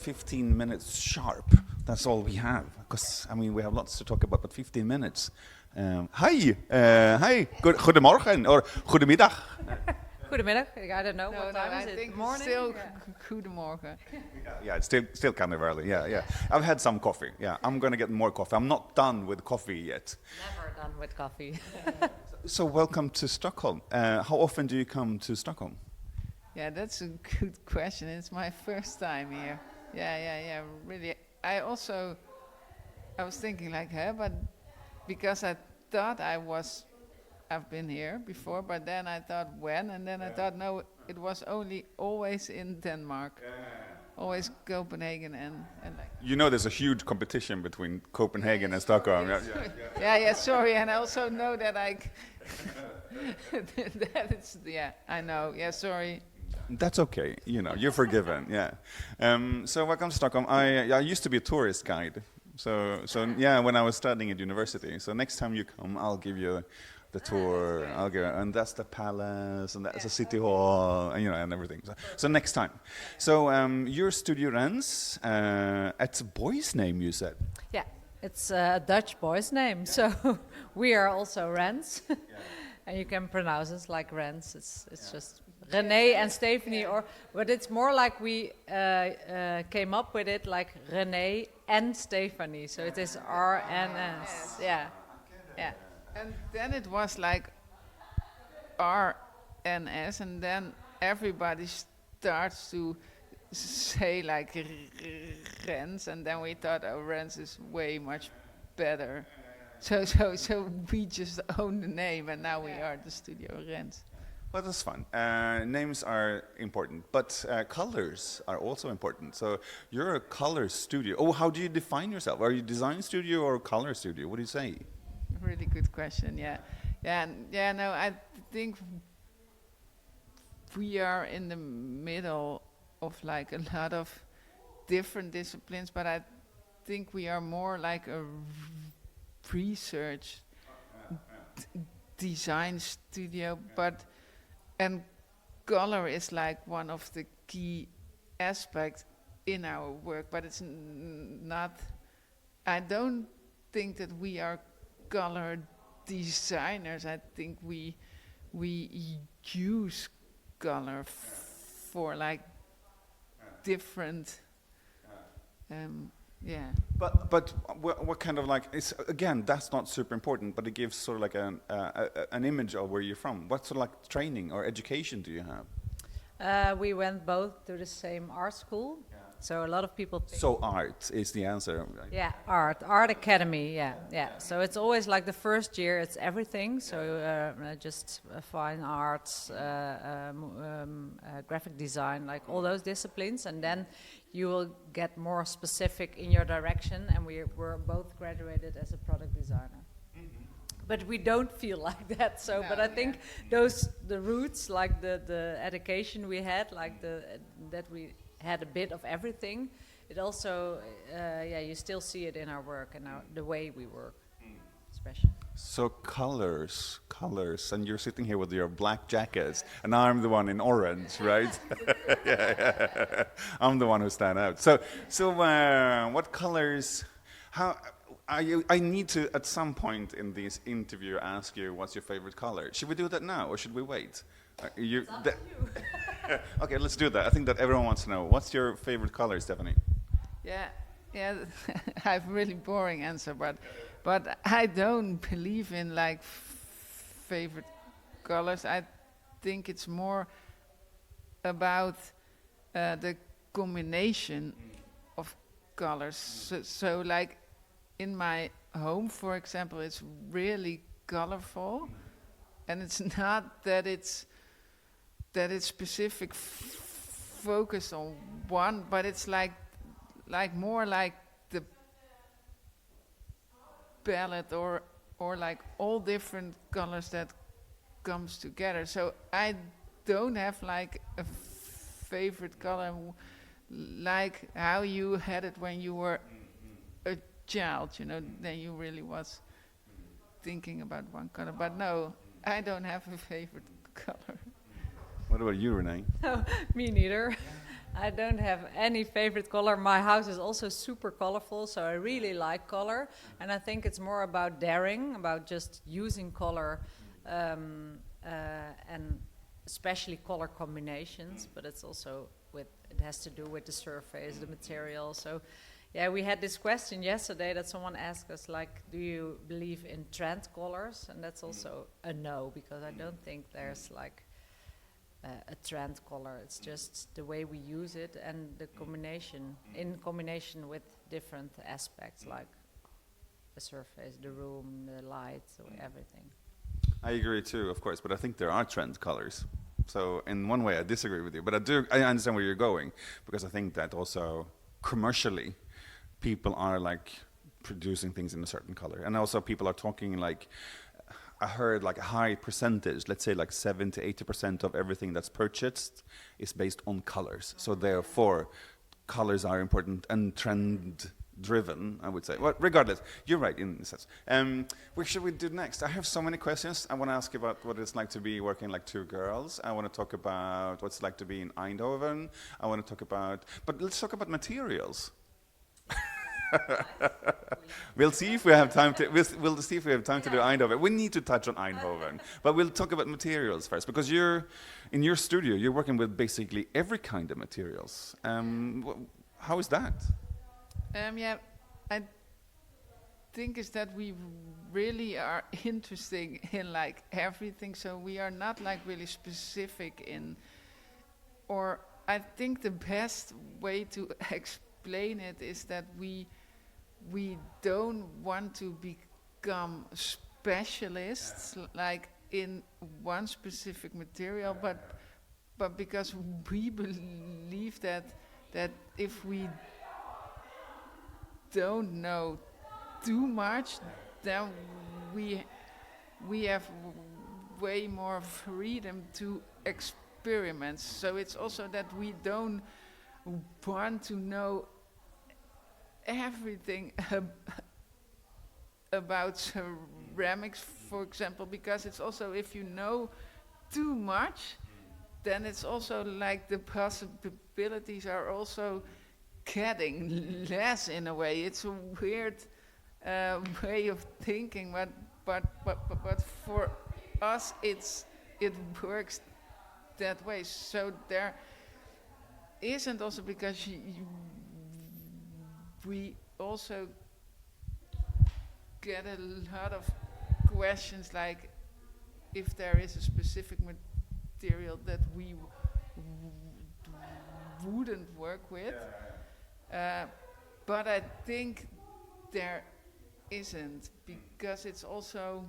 15 minutes sharp. That's all we have. Because, I mean, we have lots to talk about, but 15 minutes. Hi. Hi. Goedemorgen or goedemiddag. Goedemiddag. I don't know what time I is it. think Morning? still goedemorgen. Yeah, it's still kind of early. Yeah. I've had some coffee. Yeah, I'm going to get more coffee. I'm not done with coffee yet. Never done with coffee. So welcome to Stockholm. How often do you come to Stockholm? Yeah, that's a good question. It's my first time here. Yeah. Really. I was thinking like her, but because I thought I've been here before, but then I thought when, and then I thought no, it was always in Denmark. Always Copenhagen and like. You know there's a huge competition between Copenhagen and Stockholm. Yeah, sorry, and I also know that I know. Yeah, sorry. That's okay. You know, you're forgiven. Yeah. So welcome to Stockholm. I used to be a tourist guide. So yeah, when I was studying at university. So next time you come, I'll give you the tour. And that's the palace, and that's the city hall, and, and everything. So next time. So you're Studio Rens. It's a boy's name, you said. Yeah, it's a Dutch boy's name, so we are also Rens. And you can pronounce it like Rens. It's just René and Stephanie, but it's more like we came up with it like René and Stephanie. So it is RNS. Yeah. And then it was like RNS, and then everybody starts to say like Rens, and then we thought, oh, Rens is way much better. So we just own the name, and now we are the Studio Rens. Well, that's fun. Names are important, but colors are also important. So you're a color studio. Oh, how do you define yourself? Are you design studio or color studio? What do you say? Really good question. Yeah. No, I think we are in the middle of like a lot of different disciplines, but I think we are more like a research design studio, and color is like one of the key aspects in our work, but it's not. I don't think that we are color designers. I think we use color for like different. Yeah. But what kind of like? It's again, that's not super important, but it gives sort of like an image of where you're from. What sort of like training or education do you have? We went both to the same art school, so a lot of people think. So art is the answer. Yeah, art academy. Yeah. So it's always like the first year, it's everything. So just fine arts, graphic design, like all those disciplines, and then you will get more specific in your direction. And we were both graduated as a product designer. But we don't feel like that. So, but I think the roots, like the education we had, like that we had a bit of everything. It also, you still see it in our work and the way we work, especially. So colors, and you're sitting here with your black jackets, and I'm the one in orange, right? yeah. I'm the one who stand out. So what colors? How? I need to, at some point in this interview, ask you what's your favorite color. Should we do that now, or should we wait? It's up to you. Okay, let's do that. I think that everyone wants to know. What's your favorite color, Stephanie? Yeah. I have a really boring answer, but I don't believe in like favorite colors. I think it's more about the combination of colors. So like in my home, for example, it's really colorful, and it's not that it's specific focused on one, but it's like more like the palette or like all different colors that comes together. So I don't have like a favorite color, like how you had it when you were a child, then you really was thinking about one color. But no, I don't have a favorite color. What about you, Renee? Me neither. I don't have any favorite color. My house is also super colorful, so I really like color. And I think it's more about daring, about just using color, and especially color combinations. But it's also it has to do with the surface, the material. So, yeah, we had this question yesterday that someone asked us, like, do you believe in trend colors? And that's also a no, because I don't think there's like a trend color. It's just the way we use it and the combination, in combination with different aspects like the surface, the room, the light, so everything. I agree too, of course, but I think there are trend colors. So in one way, I disagree with you, but I understand where you're going, because I think that also commercially, people are like producing things in a certain color, and also people are talking like, I heard like a high percentage, let's say like 70 to 80% of everything that's purchased is based on colors. So therefore, colors are important and trend driven, I would say. Well, regardless, you're right in a sense. What should we do next? I have so many questions. I want to ask you about what it's like to be working like two girls. I want to talk about what it's like to be in Eindhoven. I want to talk about, but let's talk about materials. We'll see if we have time to. We'll see if we have time to do Eindhoven. We need to touch on Eindhoven, but we'll talk about materials first, because you're in your studio. You're working with basically every kind of materials. How is that? Yeah, I think is that we really are interesting in like everything. So we are not like really specific in, or I think the best way to explain it is that we don't want to become specialists like in one specific material, but because we believe that if we don't know too much, then we have way more freedom to experiment. So it's also that we don't want to know everything about ceramics, for example, because it's also, if you know too much, then it's also like the possibilities are also getting less in a way. It's a weird way of thinking, but for us it works that way. So there isn't also, because we also get a lot of questions like if there is a specific material that we wouldn't work with. But I think there isn't, because it's also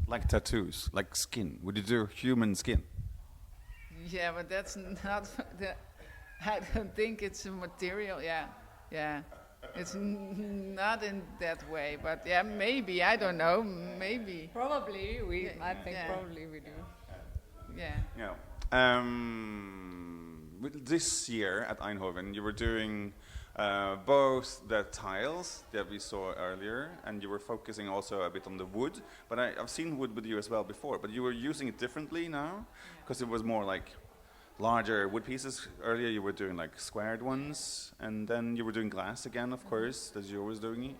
Like tattoos, like skin. Would you do human skin? yeah, but that's not I don't think it's a material. Yeah, it's not in that way. But yeah, maybe, I don't know, maybe. Probably we. Yeah, I think yeah. probably we do. Yeah. Yeah. This year at Eindhoven, you were doing both the tiles that we saw earlier, and you were focusing also a bit on the wood. But I've seen wood with you as well before, but you were using it differently now, because it was more like larger wood pieces. Earlier you were doing like squared ones, and then you were doing glass again, of course, as you're always doing.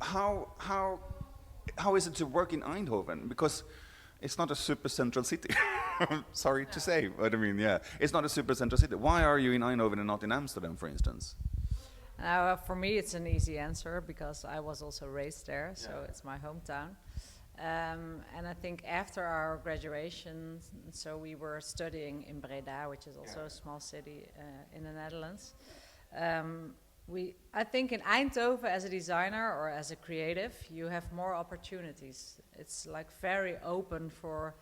How is it to work in Eindhoven? Because it's not a super central city. Sorry to say, but I mean, yeah, it's not a super central city. Why are you in Eindhoven and not in Amsterdam, for instance? For me, it's an easy answer because I was also raised there, so it's my hometown. And I think after our graduation, so we were studying in Breda, which is also a small city in the Netherlands. I think in Eindhoven, as a designer or as a creative, you have more opportunities. It's like very open for,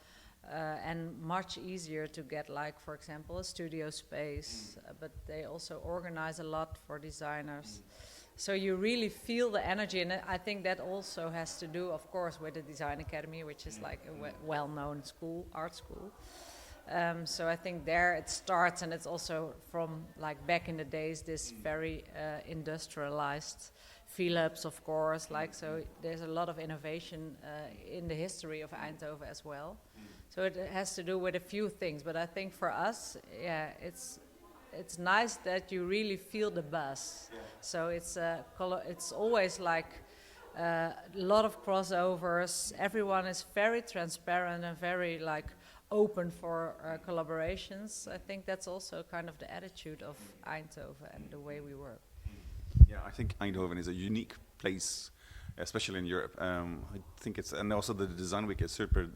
and much easier to get, like, for example, a studio space, but they also organize a lot for designers. So you really feel the energy, and I think that also has to do, of course, with the Design Academy, which is like a well-known school, art school. So I think there it starts, and it's also from like back in the days, this very industrialized Philips, of course. Like, so there's a lot of innovation in the history of Eindhoven as well. So it has to do with a few things, but I think for us, yeah, it's nice that you really feel the buzz. Yeah. So it's always like a lot of crossovers. Everyone is very transparent and very like open for collaborations. I think that's also kind of the attitude of Eindhoven and the way we work. Yeah, I think Eindhoven is a unique place, especially in Europe. I think it's, and also the design week is super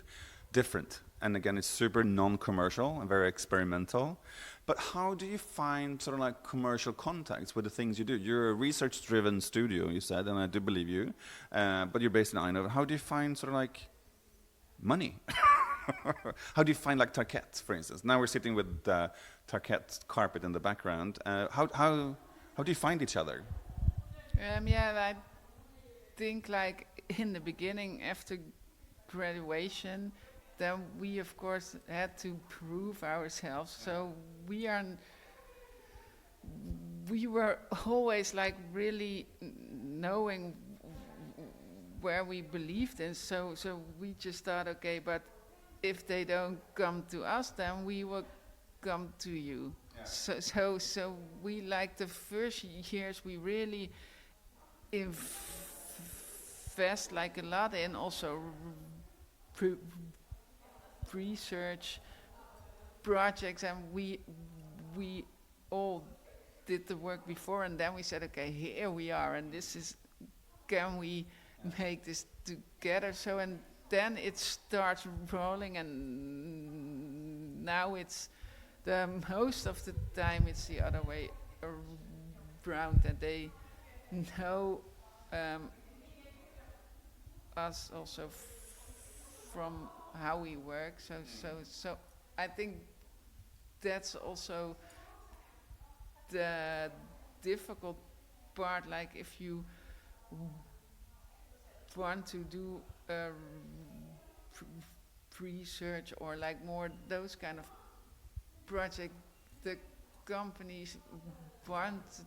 different. And again, it's super non-commercial and very experimental. But how do you find sort of like commercial contacts with the things you do? You're a research-driven studio, you said, and I do believe you. But you're based in Eindhoven. How do you find sort of like money? How do you find like Tarket, for instance? Now we're sitting with Tarket carpet in the background. How do you find each other? Yeah, I think like in the beginning, after graduation, then we of course had to prove ourselves. So we were always like really knowing where we believed in. So we just thought, okay, but if they don't come to us, then we will come to you. Yeah. So we like the first years we really invest like a lot in also research projects, and we all did the work before, and then we said, okay, here we are, and this is, can we make this together? So, and then it starts rolling, and now it's most of the time it's the other way around, that they know us also from how we work. So I think that's also the difficult part. Like if you want to do research or like more those kind of project, the companies want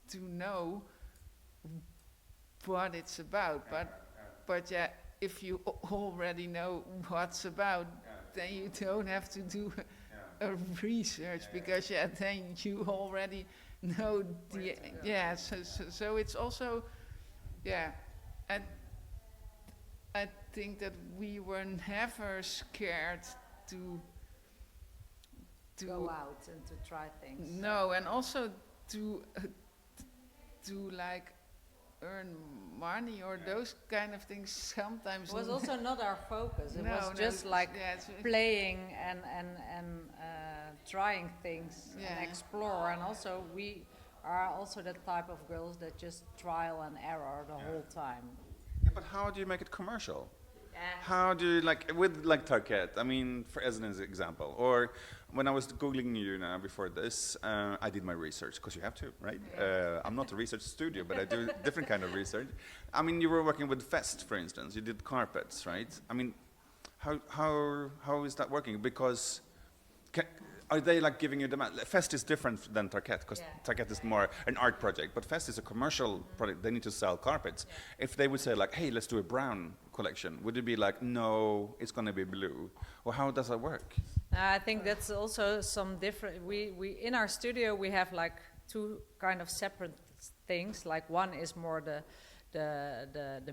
to know what it's about. But yeah, if you already know what's about, then you don't have to do a research, because then you already know the So it's also I think that we were never scared to go out and to try things. No, and also to like earn money or those kind of things sometimes. It was also not our focus. It was just like playing and trying things and explore. And also we are also the type of girls that just trial and error the whole time. Yeah, but how do you make it commercial? How do you, like, with like Target, I mean, as an example, or when I was Googling you now before this, I did my research, because you have to, right? I'm not a research studio, but I do different kind of research. I mean, you were working with Fest, for instance. You did carpets, right? I mean, how is that working? Because are they like giving you demand? Fest is different than Target, because Target is more an art project, but Fest is a commercial project. They need to sell carpets. If they would say like, hey, let's do a brown collection, would it be like, no, it's going to be blue? Or how does that work? I think that's also some different. We in our studio we have like two kind of separate things. Like one is more the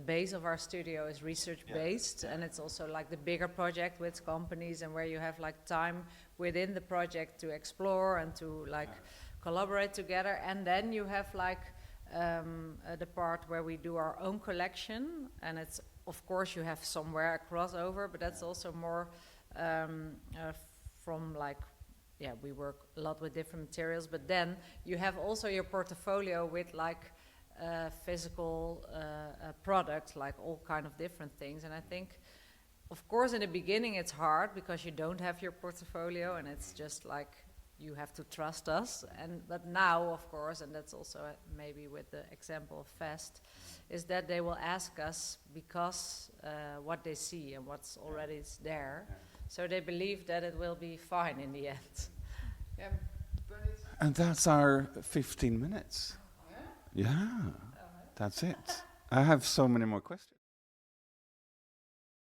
base of our studio is research based, and it's also like the bigger project with companies, and where you have like time within the project to explore and to like collaborate together. And then you have like the part where we do our own collection, and it's, of course, you have somewhere a crossover, but that's also more from like, we work a lot with different materials, but then you have also your portfolio with like physical products, like all kind of different things. And I think, of course, in the beginning it's hard because you don't have your portfolio, and it's just like you have to trust us. But now, of course, and that's also maybe with the example of Fest, is that they will ask us because what they see and what's already there. So they believe that it will be fine in the end. And that's our 15 minutes. Yeah, That's it. I have so many more questions.